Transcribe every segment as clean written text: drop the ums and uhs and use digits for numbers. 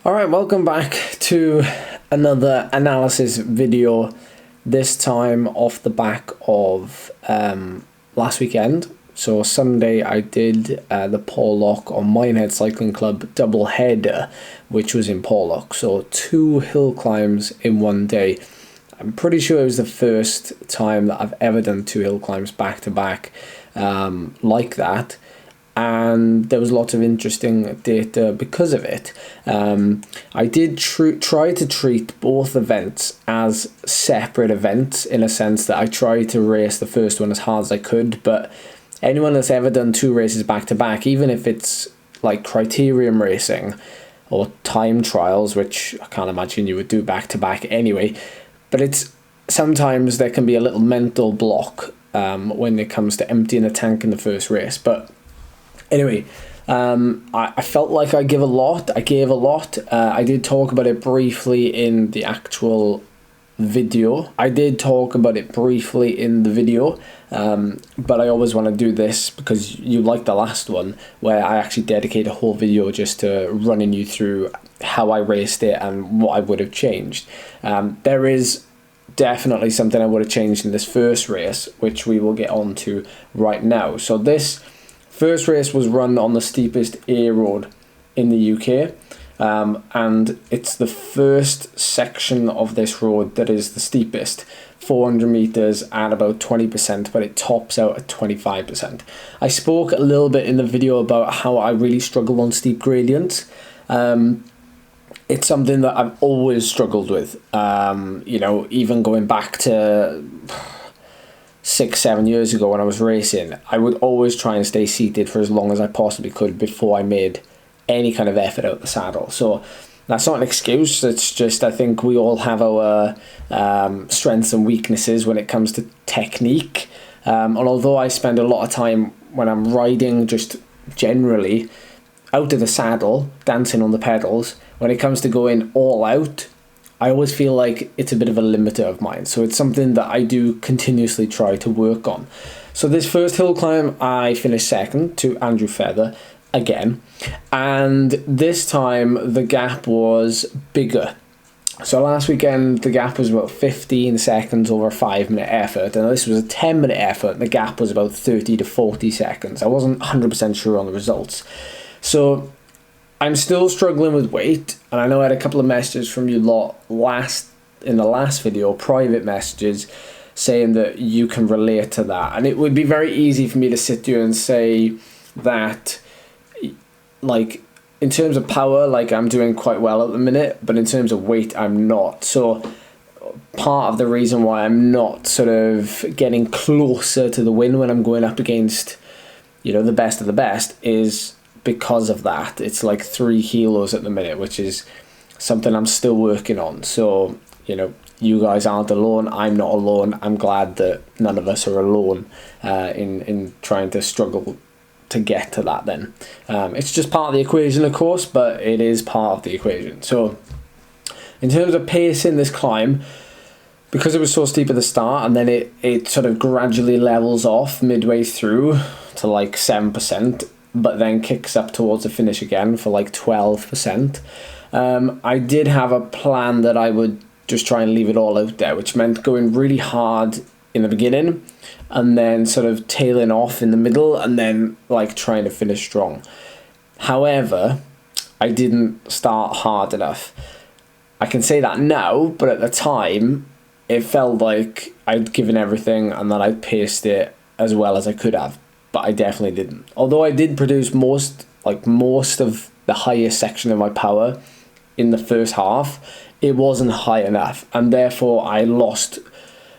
Alright, welcome back to another analysis video, this time off the back of last weekend. So Sunday I did the Porlock or Minehead Cycling Club double header, which was in Porlock. So 2 hill climbs in one day. I'm pretty sure it was the first time that I've ever done 2 hill climbs back to back like that. And there was lots of interesting data because of it. I did try to treat both events as separate events, in a sense that I tried to race the first one as hard as I could, but anyone that's ever done 2 races back to back, even if it's like criterium racing or time trials, which I can't imagine you would do back to back anyway, but it's sometimes there can be a little mental block when it comes to emptying the tank in the first race. But anyway, I felt like I gave a lot. I did talk about it briefly in the actual video. But I always want to do this because you liked the last one, where I actually dedicate a whole video just to running you through how I raced it and what I would have changed. There is definitely something I would have changed in this first race, which we will get on to right now. So this first race was run on the steepest A road in the UK, and it's the first section of this road that is the steepest, 400 meters at about 20%, but it tops out at 25%. I spoke a little bit in the video about how I really struggle on steep gradients. It's something that I've always struggled with, even going back to 6-7 years ago when I was racing. I would always try and stay seated for as long as I possibly could before I made any kind of effort out the saddle. So that's not an excuse. It's just, I think we all have our strengths and weaknesses when it comes to technique. And although I spend a lot of time when I'm riding, just generally out of the saddle, dancing on the pedals, when it comes to going all out, I always feel like it's a bit of a limiter of mine. So it's something that I do continuously try to work on. So this first hill climb, I finished second to Andrew Feather again. And this time the gap was bigger. So last weekend the gap was about 15 seconds over a 5-minute effort. And this was a 10-minute effort. And the gap was about 30 to 40 seconds. I wasn't 100% sure on the results. So I'm still struggling with weight, and I know I had a couple of messages from you lot in the last video, private messages, saying that you can relate to that. And it would be very easy for me to sit here and say that, like, in terms of power, like, I'm doing quite well at the minute, but in terms of weight, I'm not. So part of the reason why I'm not sort of getting closer to the win when I'm going up against, the best of the best is because of that. It's like 3 kilos at the minute, which is something I'm still working on. So, you guys aren't alone. I'm not alone. I'm glad that none of us are alone in trying to struggle to get to that then. It's just part of the equation, of course, but it is part of the equation. So, in terms of pacing this climb, because it was so steep at the start and then it sort of gradually levels off midway through to like 7%, but then kicks up towards the finish again for like 12%. I did have a plan that I would just try and leave it all out there, which meant going really hard in the beginning and then sort of tailing off in the middle and then like trying to finish strong. However, I didn't start hard enough. I can say that now, but at the time, it felt like I'd given everything and that I'd paced it as well as I could have. But I definitely didn't. Although I did produce most of the highest section of my power in the first half, it wasn't high enough. And therefore I lost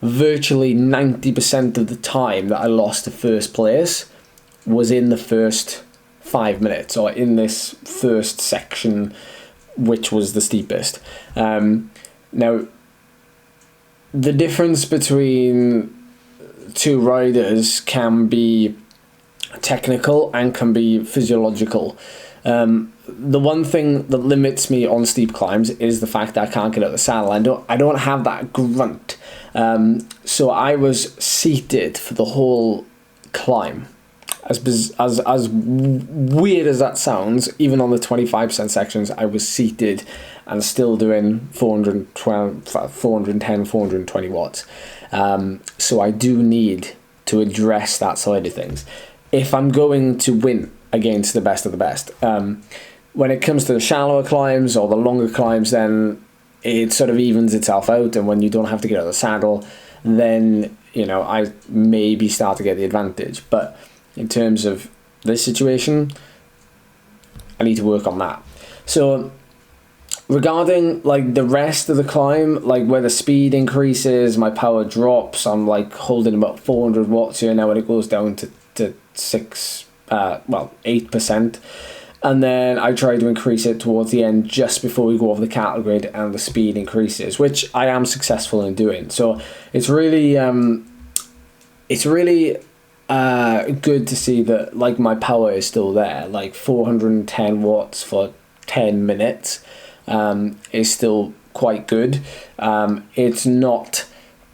virtually 90% of the time that I lost to first place was in the first 5 minutes, or in this first section, which was the steepest. Now, the difference between 2 riders can be technical and can be physiological. The one thing that limits me on steep climbs is the fact that I can't get out of the saddle. I don't have that grunt. So I was seated for the whole climb. as weird as that sounds, even on the 25% sections, I was seated and still doing 410, 420 watts. So I do need to address that side of things if I'm going to win against the best of the best. When it comes to the shallower climbs or the longer climbs, then it sort of evens itself out, and when you don't have to get out of the saddle, then I maybe start to get the advantage. But in terms of this situation, I need to work on that. So regarding like the rest of the climb, like where the speed increases, my power drops, I'm like holding about 400 watts here now, and it goes down to 8%. And then I try to increase it towards the end just before we go over the cattle grid, and the speed increases, which I am successful in doing. So it's really good to see that like my power is still there. Like 410 watts for 10 minutes is still quite good. It's not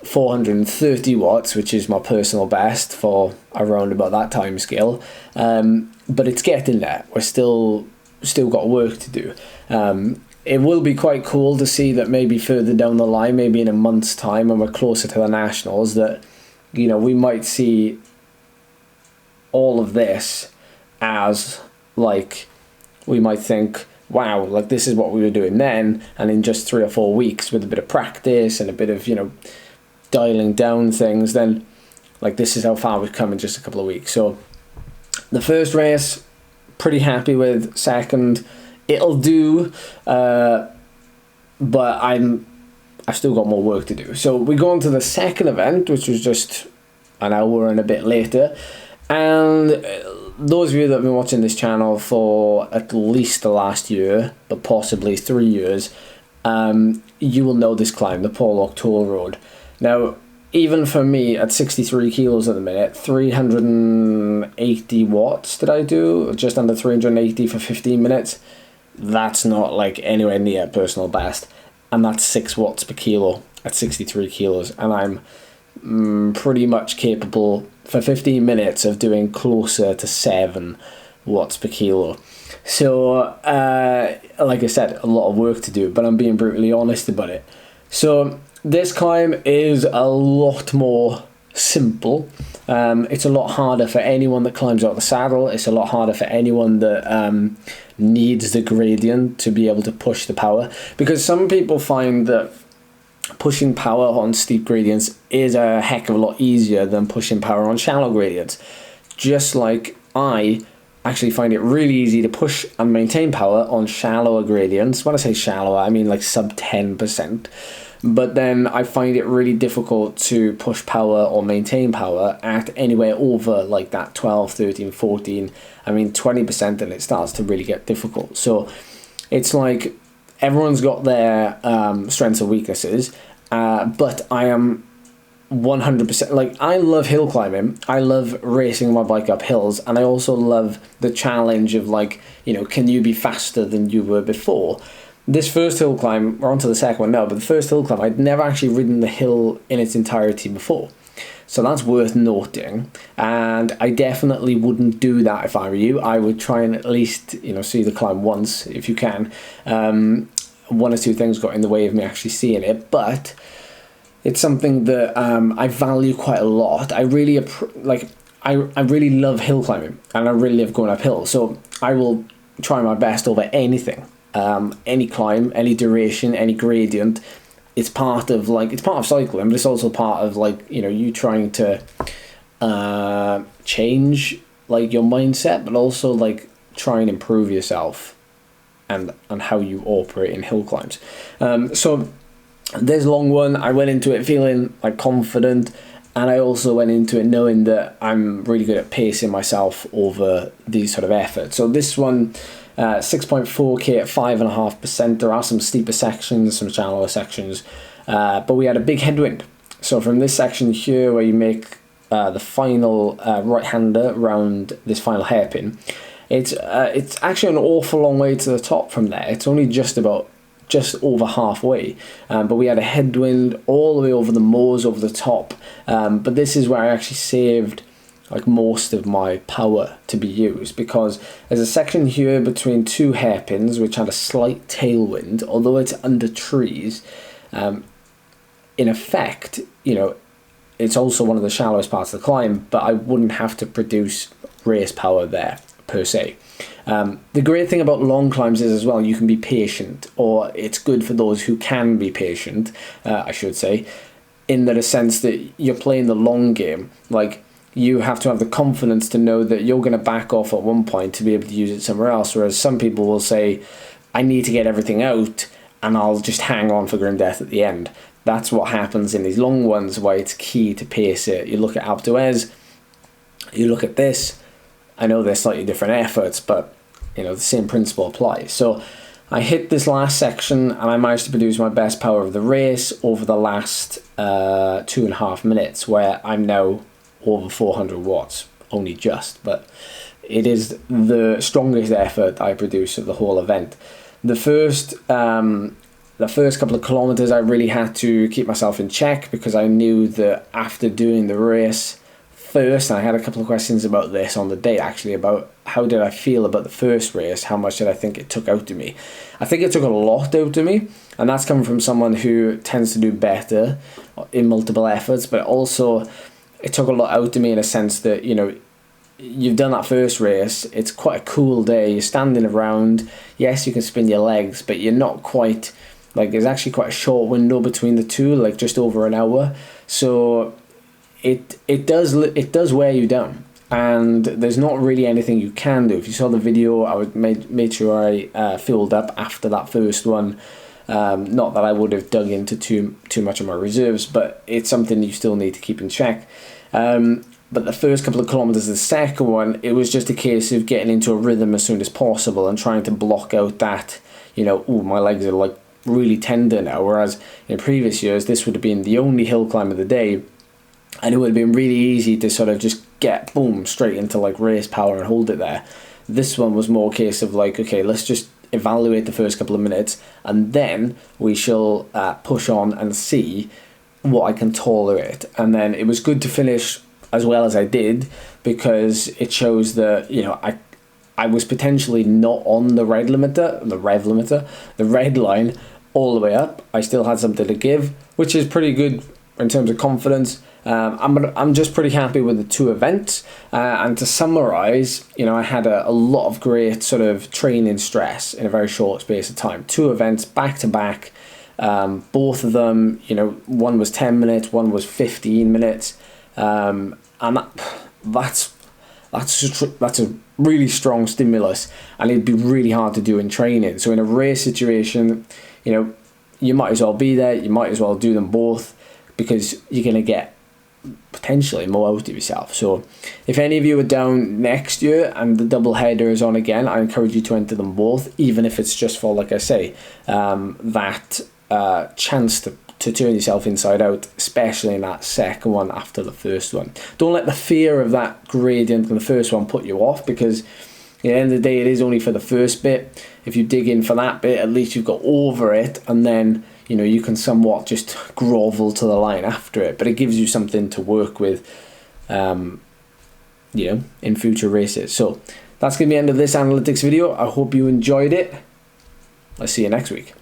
430 watts, which is my personal best for around about that time scale, but it's getting there. We're still got work to do. It will be quite cool to see that maybe further down the line, maybe in a month's time when we're closer to the nationals, that we might see all of this as like, we might think, wow, like this is what we were doing then, and in just 3 or 4 weeks with a bit of practice and a bit of dialing down things, then like this is how far we've come in just a couple of weeks. So the first race, pretty happy with. Second, it'll do, but I've still got more work to do. So we go on to the second event, which was just an hour and a bit later, and those of you that have been watching this channel for at least the last year, but possibly 3 years, you will know this climb, the Porlock Toll Road. Now, even for me at 63 kilos at the minute, 380 watts did I do? Just under 380 for 15 minutes. That's not like anywhere near personal best. And that's 6 watts per kilo at 63 kilos. And I'm pretty much capable for 15 minutes of doing closer to 7 watts per kilo. So, like I said, a lot of work to do, but I'm being brutally honest about it. So this climb is a lot more simple. It's a lot harder for anyone that climbs out of the saddle. It's a lot harder for anyone that needs the gradient to be able to push the power, because some people find that pushing power on steep gradients is a heck of a lot easier than pushing power on shallow gradients. Just like I actually find it really easy to push and maintain power on shallower gradients. When I say shallower, I mean like sub 10%. But then I find it really difficult to push power or maintain power at anywhere over like that 12, 13, 14, 20%, and it starts to really get difficult. So it's like everyone's got their strengths and weaknesses, but I am 100%, like, I love hill climbing. I love racing my bike up hills, and I also love the challenge of like, can you be faster than you were before? This first hill climb, we're on to the second one now, but the first hill climb, I'd never actually ridden the hill in its entirety before. So that's worth noting, and I definitely wouldn't do that if I were you. I would try and at least, see the climb once if you can. One or two things got in the way of me actually seeing it, but it's something that I value quite a lot. I really I really love hill climbing, and I really love going up hills. So I will try my best over anything. Any climb, any duration, any gradient. It's part of cycling, but it's also part of you trying to change like your mindset, but also like try and improve yourself and how you operate in hill climbs. So this long one, I went into it feeling like confident, and I also went into it knowing that I'm really good at pacing myself over these sort of efforts. So this one, 6.4k at 5.5%. There are some steeper sections, some shallower sections, but we had a big headwind. So from this section here, where you make the final right-hander around this final hairpin, it's actually an awful long way to the top from there. It's only just over halfway, but we had a headwind all the way over the moors, over the top. But this is where I actually saved like most of my power to be used, because there's a section here between two hairpins which had a slight tailwind, although it's under trees. In effect, you know, it's also one of the shallowest parts of the climb, but I wouldn't have to produce race power there per se. The great thing about long climbs is as well, you can be patient, or it's good for those who can be patient, I should say, in the sense that you're playing the long game. Like, you have to have the confidence to know that you're going to back off at one point to be able to use it somewhere else, whereas some people will say, I need to get everything out and I'll just hang on for grim death at the end. That's what happens in these long ones, why it's key to pace it. You look at Alpe d'Huez, you look at this, I know they're slightly different efforts, but you know, the same principle applies. So I hit this last section and I managed to produce my best power of the race over the last 2.5 minutes, where I'm now over 400 watts, only just, but it is the strongest effort I produce of the whole event. The first couple of kilometers I really had to keep myself in check, because I knew that after doing the race first, and I had a couple of questions about this on the day actually, about how did I feel about the first race, how much did I think it took out of me. I think it took a lot out of me, and that's coming from someone who tends to do better in multiple efforts, but also it took a lot out of me in a sense that, you know, you've done that first race, it's quite a cool day, you're standing around, yes you can spin your legs, but you're not quite, like, there's actually quite a short window between the two, like just over an hour, so it does wear you down, and there's not really anything you can do. If you saw the video, I would made sure I filled up after that first one. Not that I would have dug into too much of my reserves, but it's something you still need to keep in check. But the first couple of kilometers of the second one, it was just a case of getting into a rhythm as soon as possible and trying to block out that, you know, oh, my legs are like really tender now, whereas in previous years this would have been the only hill climb of the day, and it would have been really easy to sort of just get boom straight into like race power and hold it there. This one was more a case of like, okay, let's just evaluate the first couple of minutes and then we shall push on and see what I can tolerate. And then it was good to finish as well as I did, because it shows that, you know, I was potentially not on the red line all the way up. I still had something to give, which is pretty good in terms of confidence. I'm just pretty happy with the two events, and to summarize, you know, I had a lot of great sort of training stress in a very short space of time. 2 events back to back, both of them, you know, one was 10 minutes, one was 15 minutes, and that's a really strong stimulus, and it'd be really hard to do in training. So in a race situation, you know, you might as well be there, you might as well do them both, because you're going to get potentially more out of yourself. So if any of you are down next year and the double header is on again, I encourage you to enter them both, even if it's just for, like I say, that chance to turn yourself inside out, especially in that second one after the first one. Don't let the fear of that gradient in the first one put you off, because at the end of the day it is only for the first bit. If you dig in for that bit, at least you've got over it, and then, you know, you can somewhat just grovel to the line after it, but it gives you something to work with, you know, in future races. So that's going to be the end of this analytics video. I hope you enjoyed it. I'll see you next week.